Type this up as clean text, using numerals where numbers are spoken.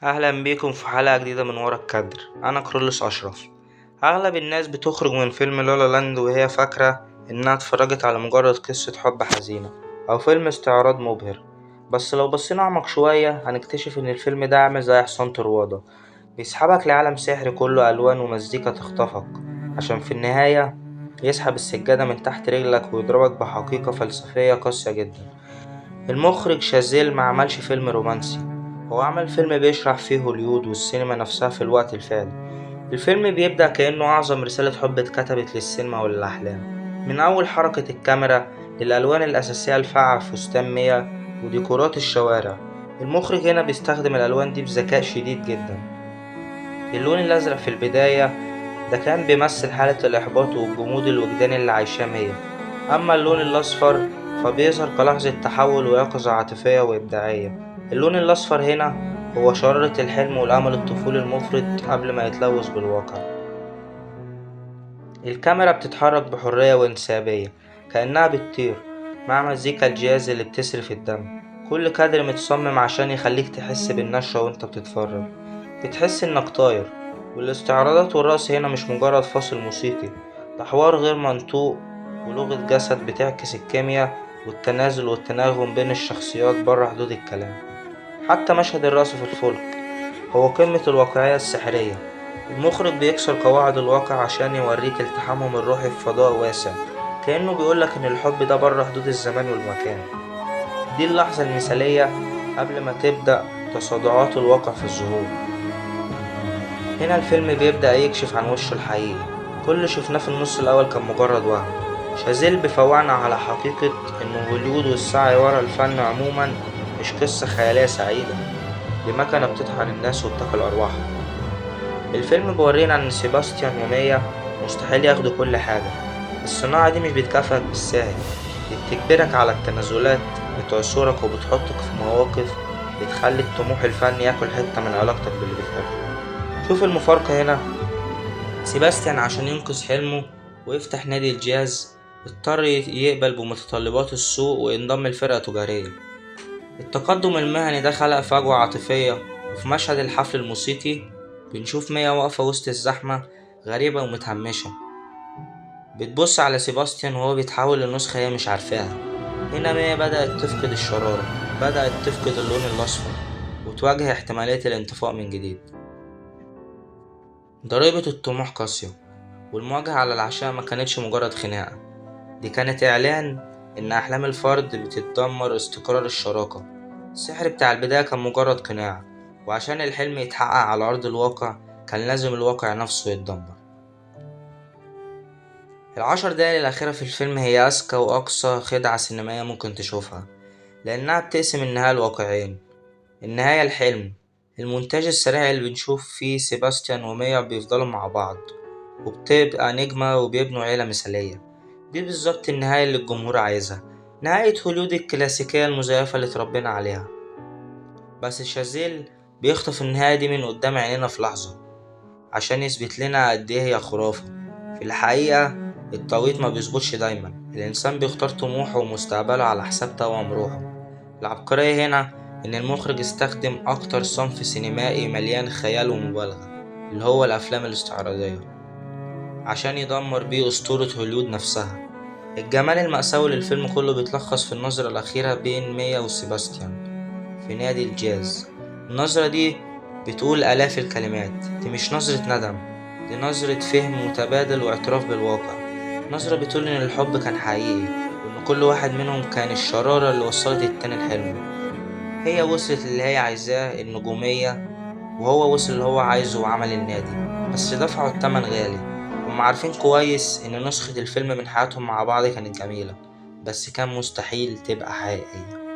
اهلا بيكم في حلقة جديدة من ورا الكادر. انا كرولس اشرف. اغلب الناس بتخرج من فيلم لالا لاند وهي فاكرة انها اتفرجت على مجرد قصة حب حزينة او فيلم استعراض مبهر، بس لو بصينا اعمق شوية هنكتشف ان الفيلم ده عامل زي حصان طروادة، بيسحبك لعالم سحري كله الوان ومزيكا تخطفك، عشان في النهاية يسحب السجادة من تحت رجلك ويضربك بحقيقة فلسفية قاسية جدا. المخرج شازيل ما عملش فيلم رومانسي، هو عمل فيلم بيشرح فيه هوليود والسينما نفسها في الوقت الفعلي. الفيلم بيبدأ كأنه أعظم رسالة حب اتكتبت للسينما وللأحلام، من أول حركة الكاميرا للألوان الأساسية الفاقعة في فستان ميا وديكورات الشوارع. المخرج هنا بيستخدم الألوان دي بذكاء شديد جدا. اللون الأزرق في البداية ده كان بيمثل حالة الإحباط والجمود الوجداني اللي عايشاه ميا، أما اللون الأصفر فبيظهر كلحظة تحول ويقظة عاطفية وإبداعية. اللون الأصفر هنا هو شرارة الحلم والأمل الطفولي المفرط قبل ما يتلوث بالواقع. الكاميرا بتتحرك بحرية وانسيابية كأنها بتطير مع مزيكا الجاز اللي بتسري الدم. كل كادر متصمم عشان يخليك تحس بالنشوة وانت بتتفرج، بتحس انك طاير. والاستعراضات والرقص هنا مش مجرد فاصل موسيقي، ده حوار غير منطوق ولغة جسد بتعكس الكيمياء والتنازل والتناغم بين الشخصيات بره حدود الكلام. حتى مشهد الرقص في الفولك هو قمة الواقعية السحرية. المخرج بيكسر قواعد الواقع عشان يوريك التحامهم الروحي في فضاء واسع، كأنه بيقولك إن الحب ده بره حدود الزمان والمكان. دي اللحظة المثالية قبل ما تبدأ تصادعات الواقع في الظهور. هنا الفيلم بيبدأ يكشف عن وشه الحقيقي، كل اللي شفناه في النص الأول كان مجرد وهم. شازيل بيفوقنا على حقيقة إن هوليود والسعي ورا الفن عموما مش قصة خيالية سعيدة، دي مكنة بتطحن الناس وبتاكل أرواحهم. الفيلم بيورينا إن سيباستيان وميا مستحيل ياخدوا كل حاجة. الصناعة دي مش بتكافئك بالساهل، دي بتجبرك على التنازلات، بتعصرك وبتحطك في مواقف بتخلي الطموح الفني ياكل حتة من علاقتك باللي بتحبه. شوف المفارقة هنا، سيباستيان عشان ينقذ حلمه ويفتح نادي الجاز اضطر يقبل بمتطلبات السوق وينضم لفرقة تجارية. التقدم المهني ده خلق فجوة عاطفية، وفي مشهد الحفل الموسيقي بنشوف ميا واقفة وسط الزحمة غريبة ومتهمشة، بتبص على سيباستيان وهو بيتحول لنسخة هي مش عارفاها. هنا ميا بدأت تفقد الشرارة، بدأت تفقد اللون الأصفر وتواجه احتمالية الانطفاء من جديد. ضريبة الطموح قاسية، والمواجهة على العشاء ما كانتش مجرد خناقة، دي كانت إعلان إن أحلام الفرد بتتدمر استقرار الشراكة. السحر بتاع البداية كان مجرد قناع، وعشان الحلم يتحقق على أرض الواقع كان لازم الواقع نفسه يتدمر. العشر دقايق الأخيرة في الفيلم هي أذكى وأقصى خدعة سينمائية ممكن تشوفها، لأنها بتقسم النهاية الواقعين. النهاية الحلم، المونتاج السريع اللي بنشوف فيه سيباستيان وميا بيفضلوا مع بعض وبتبقى نجمة وبيبنوا عيلة مثالية، دي بالظبط النهاية اللي الجمهور عايزها، نهاية هوليود الكلاسيكية المزيفة اللي اتربينا عليها. بس شازيل بيخطف النهاية دي من قدام عينينا في لحظة عشان يثبت لنا قد ايه هي خرافة. في الحقيقة التوقيت ما بيظبطش دايما، الإنسان بيختار طموحه ومستقبله على حساب توأم روحه. العبقرية هنا إن المخرج استخدم أكتر صنف سينمائي مليان خيال ومبالغة، اللي هو الأفلام الاستعراضية، عشان يدمر بيه أسطورة هوليود نفسها. الجمال المأساوي للفيلم كله بيتلخص في النظرة الأخيرة بين ميا وسيباستيان في نادي الجاز. النظرة دي بتقول آلاف الكلمات، دي مش نظرة ندم، دي نظرة فهم متبادل واعتراف بالواقع. نظرة بتقول إن الحب كان حقيقي، وإن كل واحد منهم كان الشرارة اللي وصلت التاني لحلمه. هي وصلت اللي هي عايزاه النجومية، وهو وصل اللي هو عايزه وعمل النادي، بس دفعوا التمن غالي. هم عارفين كويس إن نسخة الفيلم من حياتهم مع بعض كانت جميلة، بس كان مستحيل تبقى حقيقية.